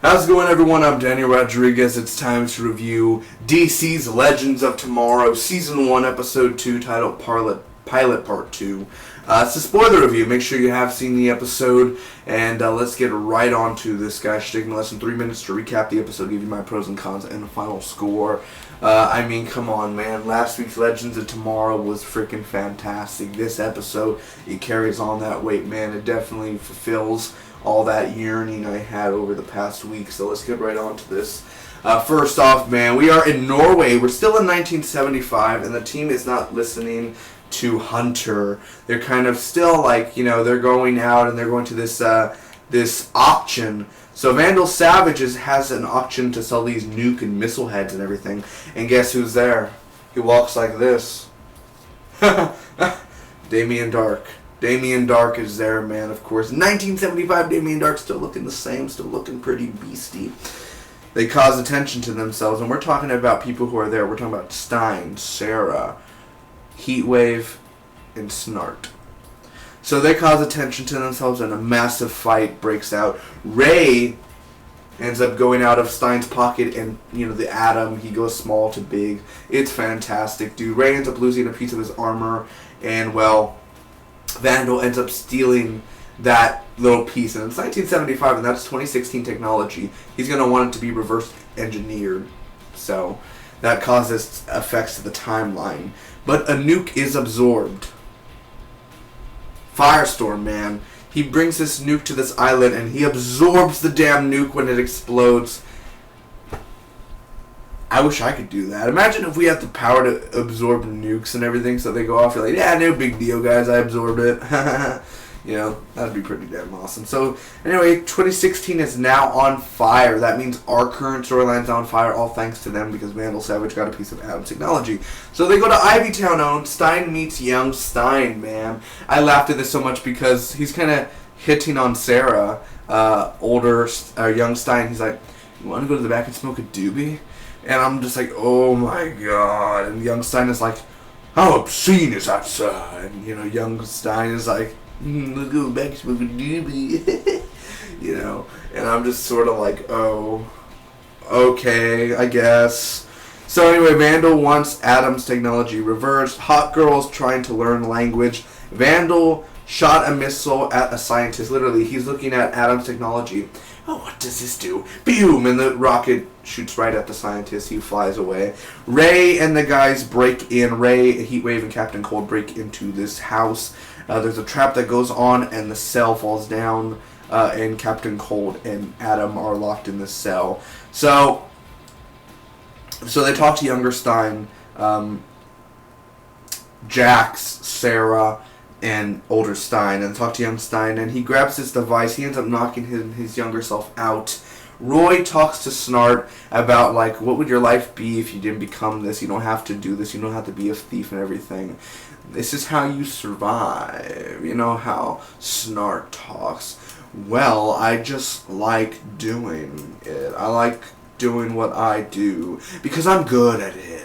How's it going, everyone? I'm Daniel Rodriguez. It's time to review DC's Legends of Tomorrow, Season 1, Episode 2, titled Pilot Part 2. It's a spoiler review. Make sure you have seen the episode, and let's get right on to this, guys. Should take me less than 3 minutes to recap the episode, give you my pros and cons, and the final score. I mean, come on, man. Last week's Legends of Tomorrow was freaking fantastic. This episode, it carries on that weight, man. It definitely fulfills all that yearning I had over the past week. So let's get right on to this. First off, man, we are in Norway. We're still in 1975, and the team is not listening to Hunter. They're kind of still like, they're going out and they're going to this auction. So Vandal Savage has an auction to sell these nuke and missile heads and everything. And guess who's there? He walks like this. Damien Dark. Damien Dark is there, man, of course. 1975, Damien Dark still looking the same, still looking pretty beastie. They cause attention to themselves, and we're talking about people who are there. We're talking about Stein, Sarah, Heatwave, and Snart. So they cause attention to themselves, and a massive fight breaks out. Ray ends up going out of Stein's pocket, and, the Atom, he goes small to big. It's fantastic, dude. Ray ends up losing a piece of his armor, and, well, Vandal ends up stealing that little piece, and it's 1975, and that's 2016 technology. He's going to want it to be reverse engineered, so that causes effects to the timeline. But a nuke is absorbed. Firestorm, man. He brings this nuke to this island, and he absorbs the damn nuke when it explodes. I wish I could do that. Imagine if we had the power to absorb nukes and everything, so they go off, you're like, yeah, no big deal, guys, I absorbed it. That'd be pretty damn awesome. So, anyway, 2016 is now on fire. That means our current storyline's on fire, all thanks to them, because Vandal Savage got a piece of Atom technology. So they go to Ivytown, owned. Stein meets young Stein, man. I laughed at this so much because he's kind of hitting on Sarah, young Stein. He's like, you want to go to the back and smoke a doobie? And I'm just like, oh my god. And young Stein is like, how obscene is that, sir? And, young Stein is like, let's go back and smoke a doobie. And I'm just sort of like, oh, okay, I guess. So anyway, Vandal wants Atom's technology reversed. Hot Girl's trying to learn language. Vandal shot a missile at a scientist. Literally, he's looking at Atom's technology. Oh, what does this do? Boom! And the rocket shoots right at the scientist. He flies away. Ray and the guys break in. Ray, Heatwave, and Captain Cold break into this house. There's a trap that goes on, and the cell falls down, and Captain Cold and Atom are locked in the cell. So they talk to younger Stein, Jax, Sarah, and older Stein, and talk to young Stein, and he grabs this device. He ends up knocking his younger self out. Roy talks to Snart about, like, what would your life be if you didn't become this? You don't have to do this. You don't have to be a thief and everything. This is how you survive. You know how Snart talks. Well, I just like doing it. I like doing what I do because I'm good at it,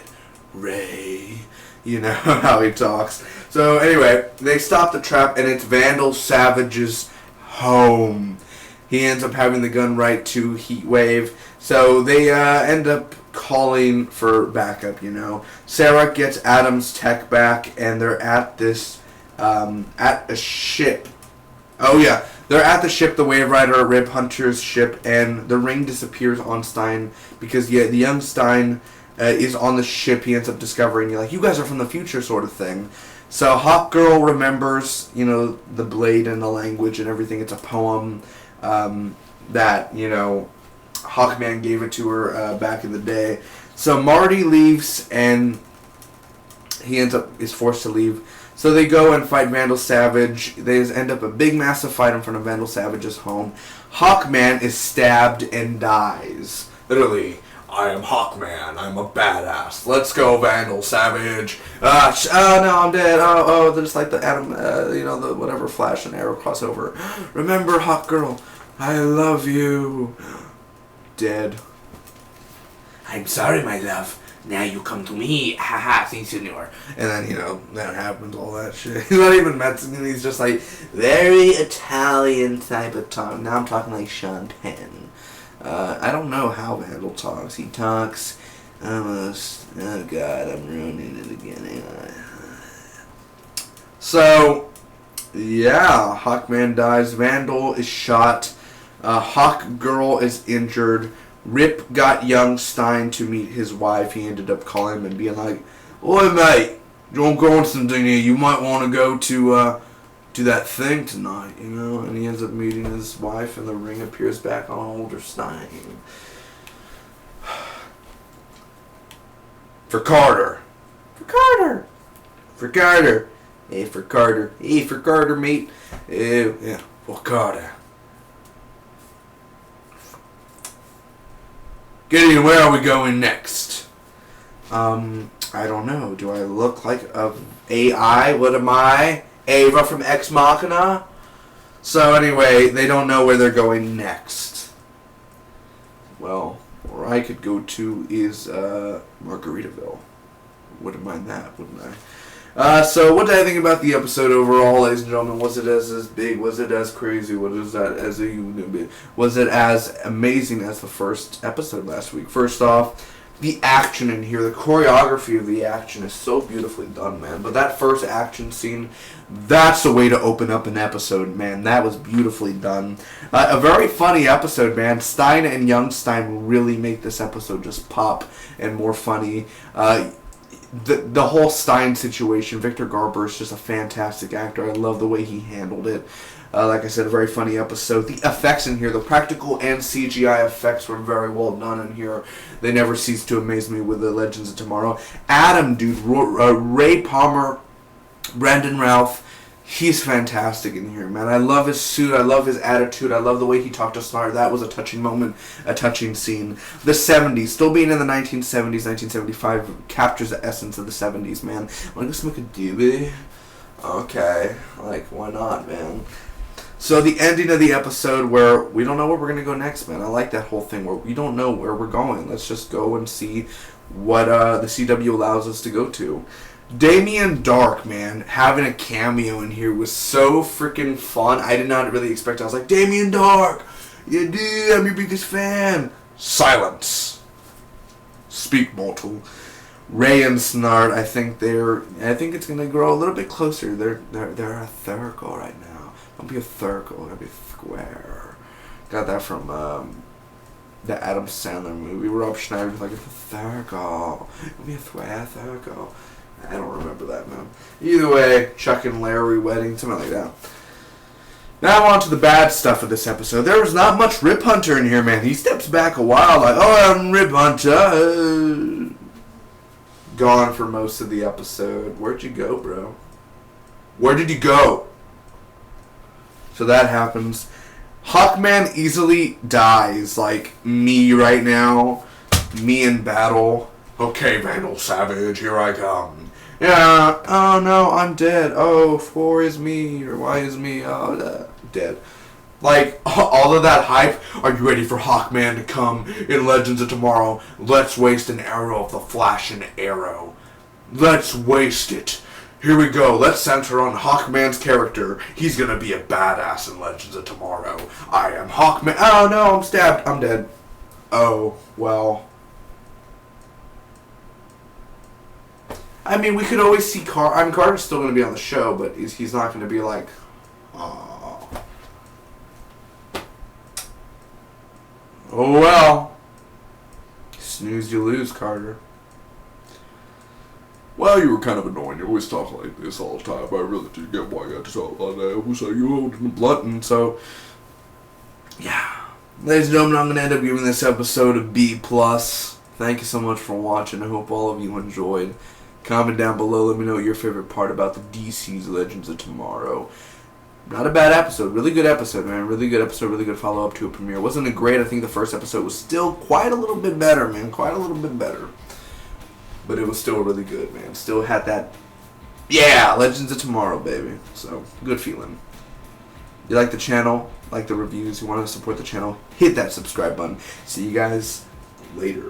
Ray. You know how he talks. So anyway, they stop the trap, and it's Vandal Savage's home. He ends up having the gun right to Heatwave. So they end up calling for backup, Sarah gets Atom's tech back, and they're at this, at a ship. Oh yeah, they're at the ship, the Wave Rider, Rib Hunter's ship, and the ring disappears on Stein because, the young Stein is on the ship. He ends up discovering, you guys are from the future sort of thing. So Hawk Girl remembers, the blade and the language and everything. It's a poem that, Hawkman gave it to her back in the day. So Marty leaves, and he is forced to leave. So they go and fight Vandal Savage. They end up a big, massive fight in front of Vandal Savage's home. Hawkman is stabbed and dies. Literally, I am Hawkman. I'm a badass. Let's go, Vandal Savage. Oh no, I'm dead. Oh, there's like the Atom, the whatever Flash and Arrow crossover. Remember, Hawk Girl, I love you. Dead. I'm sorry, my love. Now you come to me. Haha, si senor. And then, that happens, all that shit. He's not even Mexican. He's just like very Italian type of tongue. Now I'm talking like Sean Penn. I don't know how Vandal talks. He talks almost... Oh, God, I'm ruining it again. So, yeah, Hawkman dies. Vandal is shot. Hawk Girl is injured. Rip got young Stein to meet his wife. He ended up calling him and being like, "Oi, mate, don't go on something here. You might want to go to that thing tonight, And he ends up meeting his wife, and the ring appears back on older Stein. For Carter. For Carter. For Carter. Hey, for Carter. Hey, for Carter, mate. Yeah, for Carter. Gideon, where are we going next? I don't know. Do I look like a AI? What am I? Ava from Ex Machina? So anyway, they don't know where they're going next. Well, where I could go to is Margaritaville. Wouldn't mind that, wouldn't I? So what did I think about the episode overall, ladies and gentlemen? Was it as big? Was it as crazy? Was it as amazing as the first episode last week? First off, the action in here, the choreography of the action is so beautifully done, man. But that first action scene, that's a way to open up an episode, man. That was beautifully done. A very funny episode, man. Stein and young Stein really make this episode just pop and more funny. The whole Stein situation, Victor Garber is just a fantastic actor. I love the way he handled it. Like I said, a very funny episode. The effects in here, the practical and CGI effects were very well done in here. They never cease to amaze me with the Legends of Tomorrow. Adam, dude, Ray Palmer, Brandon Routh, he's fantastic in here, man. I love his suit. I love his attitude. I love the way he talked to Snart. That was a touching moment, a touching scene. The 70s, still being in the 1970s, 1975, captures the essence of the 70s, man. Want to go smoke a doobie? Okay. Like, why not, man? So the ending of the episode where we don't know where we're going to go next, man. I like that whole thing where we don't know where we're going. Let's just go and see what the CW allows us to go to. Damien Dark, man, having a cameo in here was so freaking fun. I did not really expect it. I was like, Damien Dark! Yeah, dude, I'm your biggest fan. Silence. Speak, mortal. Ray and Snart, I think it's going to grow a little bit closer. They're a circle right now. Don't be a circle, gotta be a square. Got that from the Adam Sandler movie. Rob Schneider's like, it's a circle. Don't be a square circle. I don't remember that, man. Either way, Chuck and Larry wedding, something like that. Now on to the bad stuff of this episode. There was not much Rip Hunter in here, man. He steps back a while like, oh, I'm Rip Hunter. Gone for most of the episode. Where'd you go, bro? Where did you go? So that happens. Hawkman easily dies, like me right now. Me in battle. Okay, Vandal Savage, here I come. Yeah, oh no, I'm dead. Oh, for is me, or why is me? Oh, dead. Like, all of that hype. Are you ready for Hawkman to come in Legends of Tomorrow? Let's waste an arrow of the Flash and Arrow. Let's waste it. Here we go. Let's center on Hawkman's character. He's gonna be a badass in Legends of Tomorrow. I am Hawkman. Oh no, I'm stabbed. I'm dead. Oh, well. I mean, we could always see Carter's still gonna be on the show, but he's not gonna be like, oh. Oh well. Snooze, you lose, Carter. Well, you were kind of annoying. You always talk like this all the time. I really do get why you had to talk like that. It was like you holding the blunt, so yeah. Ladies and gentlemen, I'm going to end up giving this episode a B+. Thank you so much for watching. I hope all of you enjoyed. Comment down below. Let me know your favorite part about the DC's Legends of Tomorrow. Not a bad episode. Really good episode, man. Really good episode. Really good follow-up to a premiere. Wasn't it great? I think the first episode was still quite a little bit better, man. Quite a little bit better. But it was still really good, man. Still had that, yeah, Legends of Tomorrow, baby. So, good feeling. You like the channel, like the reviews, you want to support the channel, hit that subscribe button. See you guys later.